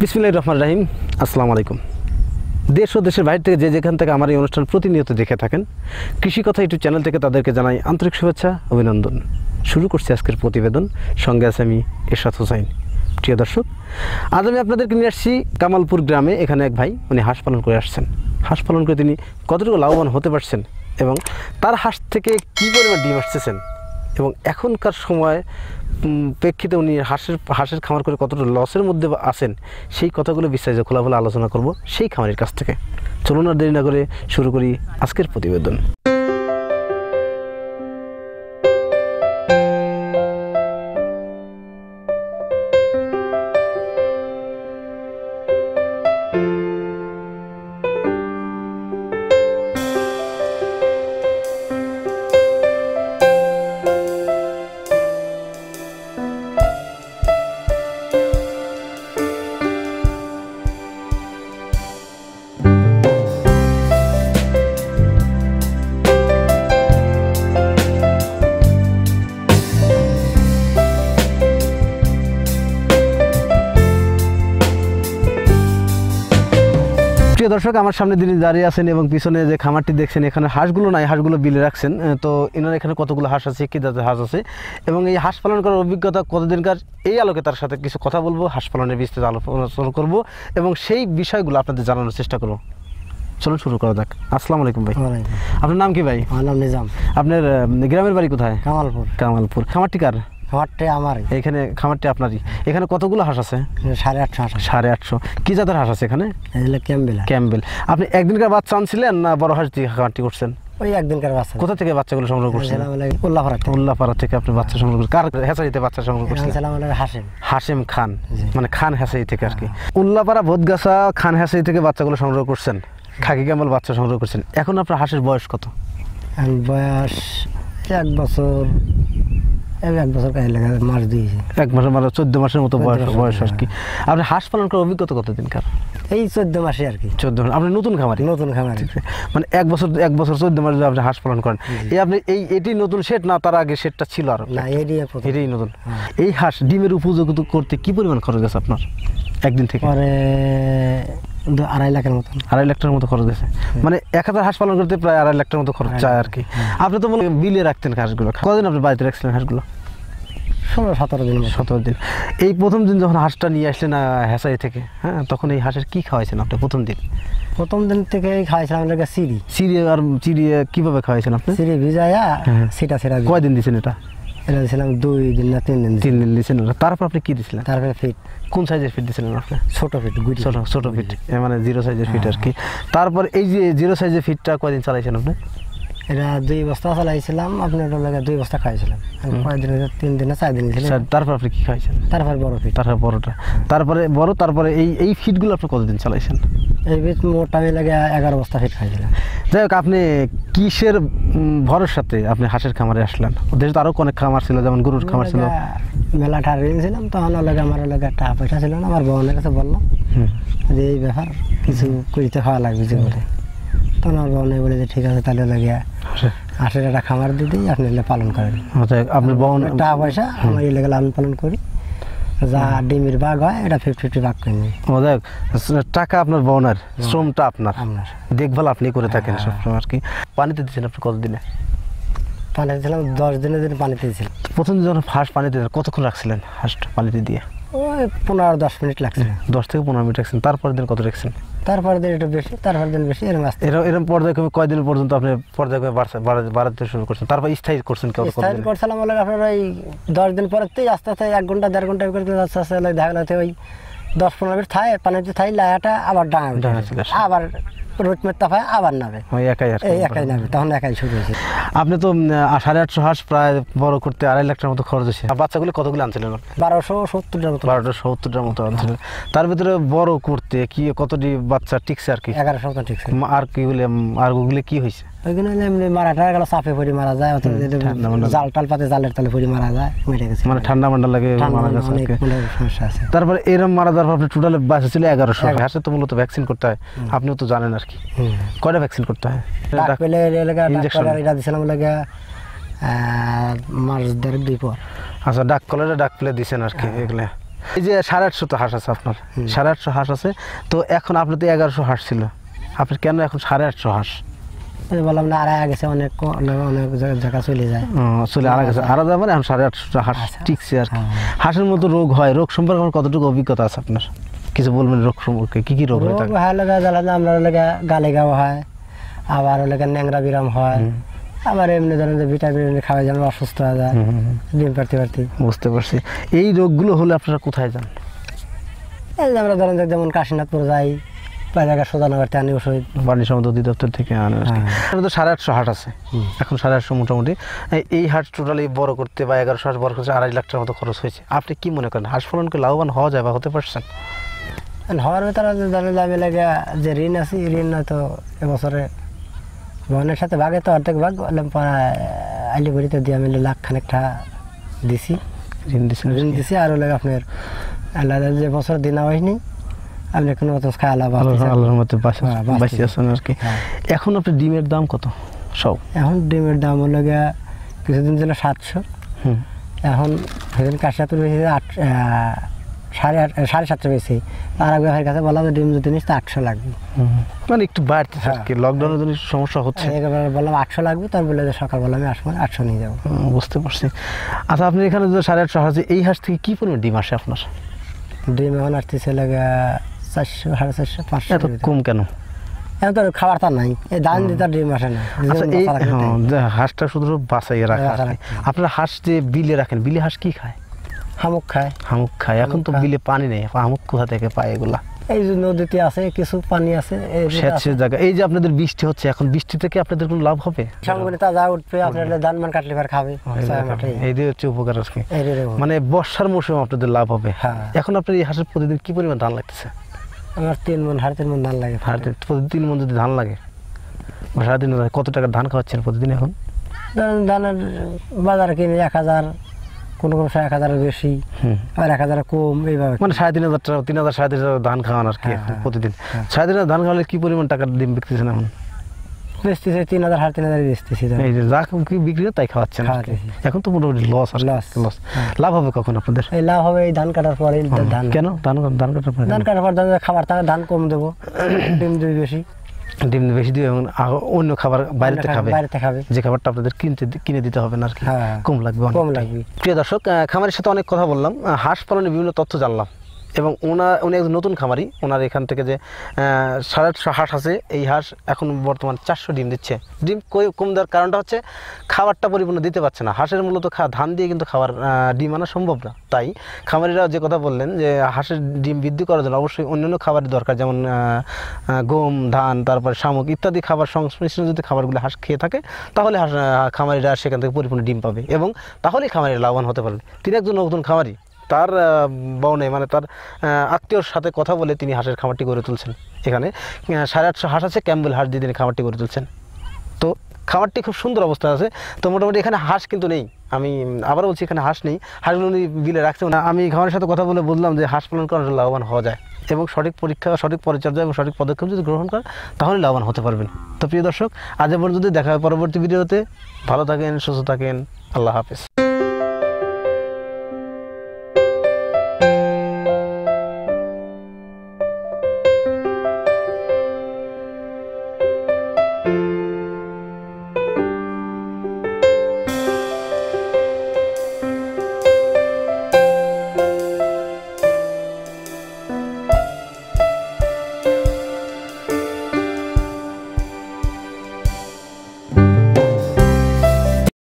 বিসমিল্লাহির রহমানির রহিম। আসসালামু আলাইকুম। দেশ ও দেশের বাইরে থেকে যে যেখান থেকে আমার এই অনুষ্ঠান প্রতিনিয়ত দেখে থাকেন, কৃষি কথা ইউটিউব চ্যানেল থেকে তাদেরকে জানাই আন্তরিক শুভেচ্ছা, অভিনন্দন। শুরু করছি আজকের প্রতিবেদন। সঙ্গে আছে আমি এরশাদ হোসাইন। প্রিয় দর্শক, আজ আমি আপনাদেরকে নিয়ে আসছি কামালপুর গ্রামে। এখানে এক ভাই উনি হাঁস পালন করে আসছেন। হাঁস পালন করে তিনি কতটুকু লাভবান হতে পারছেন এবং তার হাঁস থেকে কী পরিমাণ ডিম আসতেছেন এবং এখনকার সময় প্রেক্ষিতে উনি হাঁসের খামার করে কতটা লসের মধ্যে আছেন, সেই কথাগুলো বিস্তারিত খোলাখুলা আলোচনা করব সেই খামারের কাছ থেকে। চলুন আর দেরি না করে শুরু করি আজকের প্রতিবেদন। প্রিয় দর্শক, আমার সামনে যিনি দাঁড়িয়ে আছেন এবং পিছনে যে খামারটি দেখছেন, এখানে হাঁসগুলো নাই, হাঁসগুলো বিলে রাখছেন। তো এনার এখানে কতগুলো হাঁস আছে, কী জাতের হাঁস আছে এবং এই হাঁস পালন করার অভিজ্ঞতা কতদিনকার, এই আলোকে তার সাথে কিছু কথা বলবো, হাঁস পালনের বিস্তারিত আলোচনা করবো এবং সেই বিষয়গুলো আপনাদের জানানোর চেষ্টা করবো। চলুন শুরু করা যাক। আসসালামু আলাইকুম ভাই। আপনার নাম কি ভাই? আমার নাম নিজাম। আপনার গ্রামের বাড়ি কোথায়? কামালপুর। কামালপুর। খামারটি কার? খামারটি আমার। এখানে খামারটি আপনারই। এখানে কতগুলো হাঁস আছে? 850 হাঁস। 850। কি জাতের হাঁস আছে এখানে? ক্যাম্বেল। ক্যাম্বেল। আপনি একদিনকার বাচ্চা আনছিলেন না বড় হাঁস দিয়ে খামারটি করছেন? ওই একদিনকার বাচ্চা। কোথা থেকে বাচ্চাগুলো সংগ্রহ করছেন? উল্লাপাড়া থেকে আপনি বাচ্চা সংগ্রহ করছেন। কার হ্যাচারিতে বাচ্চা সংগ্রহ করছেন? হাশেম খান, মানে খান হ্যাচারি থেকে আর কি। উল্লাপাড়া ভোদগাছা খান হ্যাচারি থেকে বাচ্চাগুলো সংগ্রহ করছেন, খাকি ক্যাম্বেল বাচ্চা সংগ্রহ করছেন। এখন আপনার হাঁসের বয়স কত? বয়স 1 বছর। 1 বছর মাস দিয়েছে। 1 মাসের মানে 14 মাসের মতো বয়স আর কি। আপনি হাঁস পালন করার অভিজ্ঞতা কতদিনকার? এই 14 মাসে আর কি। 14 মাস। আপনি নতুন খামারি? নতুন খামারি। মানে 1 বছর 14 মাস আপনি হাঁস পালন করেন। এই আপনি এটি নতুন শেড না তার আগে শেডটা ছিল? আর না, এটাই নতুন। এই হাঁস ডিমের উপযুক্ত করতে কি পরিমাণ খরচ আছে আপনার একদিন থেকে? পরে 2.5 লাখের মতো। 2.5 লাখ টাকার মতো খরচ গেছে। মানে 1000 হাঁস পালন করতে প্রায় 2.5 লাখ টাকার মতো খরচ চায় আর কি। আপনি তো বলে বিলে রাখতেন হাঁসগুলো। কদিন আপনি বাড়িতে রাখছিলেন হাঁসগুলো? 17 দিন। 17 দিন। এই প্রথম দিন যখন হাঁসটা নিয়ে আসলেন হ্যাচারি থেকে, হ্যাঁ, তখন এই হাঁসের কি খাওয়াইছেন আপনি প্রথম দিন? প্রথম দিন থেকে খাওয়াইছিলাম চিড়ি। চিড়ি আর চিড়ি কিভাবে খাওয়াইছেন আপনি? চিড়ি ভিজাইয়া সেটা সেটা। কয়দিন দিয়েছেন এটা? এটা দিয়েছিলাম 2 দিন না 3 দিন। 3 দিন দিয়েছেন। তারপর আপনি কি দিয়েছিলেন? তারপরে ফিট। কোন সাইজের ফিট দিয়েছিলেন আপনি? ছোট ফিট। ছোট ফিট, মানে 0 সাইজের ফিট আর কি। তারপর এই যে 0 সাইজের ফিটটা কয়দিন চালাইছেন আপনি? এটা 2 বস্তা চালাইছিলাম। আপনি ওটা লাগে 2 বস্তা খাইছিলাম। কয়েকদিন 3 দিন না 4 দিন ছিল। তারপর আপনি কি খাইছেন? তারপর বড় ফিট। তারপর বড়টা। তারপরে এই ফিটগুলো আপনি কতদিন চালাইছেন? এই ফিট মোটামুটি লাগে 11 বস্তা ফিট খাইছিলাম। যাই হোক, আপনি কিসের ভরসাতে আপনি হাঁসের খামারে আসলেন? ওদের তো আরও অনেক খামার ছিল, যেমন গরুর খামার ছিল। মেলা ঠাড়িয়ে ছিলাম তখন আমার টাকা পয়সা ছিল না। আমার বোনের কাছে বললাম যে এই ব্যাপার কিছু করতে খাওয়া লাগবে যে বলে। তখন আমার বোনে বলে যে ঠিক আছে, তাহলে লাগিয়া হাঁসের একটা খামার দিয়ে দিই, আপনি পালন করেন। আপনার বোন টাকা পয়সা আমার এই লেগে লালন পালন করি, যা ডিমের ভাগ হয় এটা 50-50 ভাগ করে নিই। দেখ, টাকা আপনার বোনের, শ্রমটা আপনার, দেখভাল আপনি করে থাকেন সবসময় আর কি। পানিতে দিচ্ছেন আপনি কতদিনে? পানি দিয়েছিলাম 10 দিনের দিন পানিতে দিয়েছিলাম। প্রথম দিন যখন হাঁস পানিতে দিলেন কতক্ষণ রাখছিলেন হাঁসটা পানিতে দিয়ে? ওই 15-10 মিনিট লাগছে। 10 থেকে 15 মিনিট রাখছেন। তারপরের দিন কত রাখছেন? তারপরের দিন একটু বেশি, তারপরের দিন বেশি, এরকম পর্যায়ক্রমে কয়দিন পর্যন্ত আপনি পর্যায়ক্রমে বাড়াতে শুরু করছেন? তারপর স্থায়ী করছেন? স্থায়ী করছিলাম বলে আপনার ওই 10 দিন পরেতেই আস্তে আস্তে 1 ঘন্টা 1.5 ঘন্টা করে আস্তে আস্তে দেখা যাচ্ছে ওই 10-15 মিনিট থাকে পানিতে থাই, লায়াটা আবার ডাঙা আবার রোদ মেরতে হয়, আবার নামে একাই নামে, তখন একাই শুরু হয়েছে। আপনি তো 850 হাঁস প্রায় বড় করতে 2.5 লাখ টাকার মতো খরচ হয়েছে। বাচ্চাগুলো কতগুলো আনছিলেন? 1270টার মতো। 1270টার মতো আনছিলেন। তার ভিতরে বড় করতে কি কতটি বাচ্চা টিকছে আর কি? 11 সপ্তাহ টিকছে। আর কি বলে আর ওগুলো কি হয়েছে? ওইখানে এমনি মারাটা গেল, চাপে পড়ে মারা যায়, জাল টাল পাতে জালের তালে পড়ে মারা যায়, মেরে গেছে। মানে ঠান্ডা মান্ডা লাগে মারা গেছে। সমস্যা আছে। তারপরে এরকম মারা যাওয়ার পর আপনি টোটাল বাচ্চা ছিল 1100। হাঁসে তো মূলত ভ্যাকসিন করতে হয়, আপনিও তো জানেন আর কি। কয়টা ভ্যাকসিন করতে হয়? ইনজেকশন এটা দিছিলাম লাগে মাস 1.5-2 পর। আচ্ছা, ডাক কলেরা ডাক পেলে দিছেন আর কি এগুলো। এই যে 850 তো হাঁস আছে আপনার, 850 হাঁস আছে, তো এখন আপনি তো 1100 হাঁস ছিল, আপনার কেন এখন 850 হাঁস? বললাম না, আড়াই গেছে, অনেক অনেক জায়গা চলে যায়, চলে আড়াই গেছে, আলাদা মানে এখন 850 হাঁস টিকছে আর কি। হাঁসের মতো রোগ হয়, রোগ সম্পর্কে আমার কতটুকু অভিজ্ঞতা আছে আপনার, কিছু বলবেন রোগ সম্পর্কে, কি কি রোগ হয়? রোগ হয় লাগা জ্বালানো, আমরা লাগা গালে গাও হয়, আবার লাগা ন্যাংরা বিরাম হয়, আবার এমনি ধরেন যে ভিটামিন খাওয়া যেন অসুস্থ হয়ে যায় ডিম পারতে পারতে। বুঝতে পারছি। এই রোগগুলো হলে আপনারা কোথায় যান? এই যে আমরা ধরেন যেমন কাশীনাথপুর যাই, জায়গা সোজানো করতে আনি ওষুধ বাণিজ্য সম্পদ অধিদপ্তর থেকে আনে আর কি। তো 850 হাট আছে এখন, 850 মোটামুটি। এই হাট টোটালি বড় করতে বা 1100 হাঁস বড় করতে 2.5 লাখ টাকার মতো খরচ হয়েছে। আপনি কি মনে করেন হাঁস পালন করে লাভবান হওয়া যায় বা হতে পারছেন? হওয়ার ভেতরে ধরেন আমি লাগে যে ঋণ আছে, ঋণ হয়তো এবছরে বোনের সাথে ভাগে তো অর্ধেক ভাগ আইলি বড়িতে দিয়ে আমি লাখ খানেক টাকা দিছি, ঋণ দিছি। আর লাগে আপনার আল্লাহ যে বছর দিনা হয়নি, আপনি কোনো মতো খাওয়া লাভ আল্লাহর মতো বাঁচি আছেন আর কি। এখন আপনার ডিমের দাম কত সব? এখন ডিমের দাম হলো গিয়া কিছুদিন ছিল 700, এখন সেদিন কাশিয়াতুর বেশি 750 বেশি। আর এক ভাইয়ের কাছে বললাম ডিম যদি নিস তো 800 লাগবে, মানে একটু বাড়তে লকডাউনের জন্য সমস্যা হচ্ছে। বললাম 800 লাগবে, তার বলে যে সকাল বললাম আমি আসবো 800 নিয়ে যাবো। বুঝতে পারছি। আচ্ছা, আপনি এখানে যে 850 হাঁস, এই হাঁস থেকে কি পরিমাণ ডিম আসে আপনার? ডিম এখন আসতেছে লাগে 400, 450, 500। এত কম কেন? এখন তো খাবার তার নাই, এই ধান দিয়ে তার ডিম আসে না। আচ্ছা, এই হাঁসটা শুধু বাঁচাইয়ে রাখা। আপনারা হাঁস যে বিলে রাখেন, বিলে হাঁস কি খায়? শামুক খায়। শামুক খায়। এখন তো বিলে পানি নেই, শামুক কোথা থেকে পায় এগুলা? এই যে নদীতে আছে কিছু পানি আছে, সেচ জায়গা। এই যে আপনাদের বৃষ্টি হচ্ছে, এখন বৃষ্টি থেকে আপনাদের কোনো লাভ হবে? শামুক তাজা উঠবে, আপনার ধান মান কাটলে পর খাবে, এই দিয়ে হচ্ছে উপকার আর কি। মানে বর্ষার মৌসুমে আপনাদের লাভ হবে। এখন আপনার এই হাঁসের প্রতিদিন কি পরিমাণ ধান লাগতেছে? আমার 3 মণ, 3.5 মণ ধান লাগে। প্রতিদিন 3 মণ যদি ধান লাগে, 3.5 মণ, কত টাকার ধান খাওয়াচ্ছেন প্রতিদিন? এখন ধানের বাজারে কিনে 1000, কোনো কোনো 1000 বেশি, আর 1000 কম, এইভাবে। মানে 3500 টাকা, 3000, 3500 ধান খাওয়ান আর কি প্রতিদিন। 3500 ধান খাওয়ালে কি পরিমাণ টাকার ডিম বিক্রিছেন এখন? বেচতেছে 3000, 3500 বেচতেছি। এই যে যা কি বিক্রি হয় তাই খাওয়াচ্ছেন। এখন তো মোটামুটি লস। লাভ হবে কখন আপনাদের? এই লাভ হবে এই ধান কাটার পরে। ধান কেন? ধান কাটার পরে? ধান কাটার পর খাবার থাকে, ধান কম দেবো, ডিম দেবে বেশি, ডিম বেশি দিয়ে অন্য খাবার বাইরেতে খাবে, যে খাবারটা আপনাদের কিনে দিতে হবে না আর কি, কম লাগবে। প্রিয় দর্শক, খামারের সাথে অনেক কথা বললাম, হাঁস পালনের বিভিন্ন তথ্য জানলাম, এবং উনি একজন নতুন খামারি। ওনার এখান থেকে যে 850 হাঁস আছে, এই হাঁস এখন বর্তমান 400 ডিম দিচ্ছে। ডিম কম দেওয়ার কারণটা হচ্ছে খাবারটা পরিপূর্ণ দিতে পারছে না। হাঁসের মূলত ধান দিয়ে কিন্তু খাবার ডিম আনা সম্ভব না। তাই খামারিরা যে কথা বললেন যে হাঁসের ডিম বৃদ্ধি করার জন্য অবশ্যই অন্যান্য খাবারের দরকার, যেমন গম, ধান, তারপরে শামুক ইত্যাদি খাবার সংশ্লিষ্ট যদি খাবারগুলো হাঁস খেয়ে থাকে, তাহলে খামারিরা সেখান থেকে পরিপূর্ণ ডিম পাবে, এবং তাহলেই খামারিরা লাভবান হতে পারবে। তিনি একজন নতুন খামারি, তার বউনে মানে তার আত্মীয়র সাথে কথা বলে তিনি হাঁসের খামারটি গড়ে তুলছেন। এখানে 850 হাঁস আছে, ক্যাম্বেল হাঁস দিয়ে তিনি খামারটি গড়ে তুলছেন। তো খামারটি খুব সুন্দর অবস্থা আছে। তো মোটামুটি এখানে হাঁস কিন্তু নেই, আমি আবার বলছি এখানে হাঁস নেই, হাঁসগুলো উনি বিলে রাখছে না। আমি খামারের সাথে কথা বলে বুঝলাম যে হাঁস পালন করার লাভবান হওয়া যায়, এবং সঠিক পরীক্ষা, সঠিক পরিচর্যা এবং সঠিক পদক্ষেপ যদি গ্রহণ করেন তাহলে লাভবান হতে পারবেন। তো প্রিয় দর্শক, আজ পর্যন্ত দেখা হয় পরবর্তী ভিডিওতে। ভালো থাকেন, সুস্থ থাকেন, আল্লাহ হাফেজ।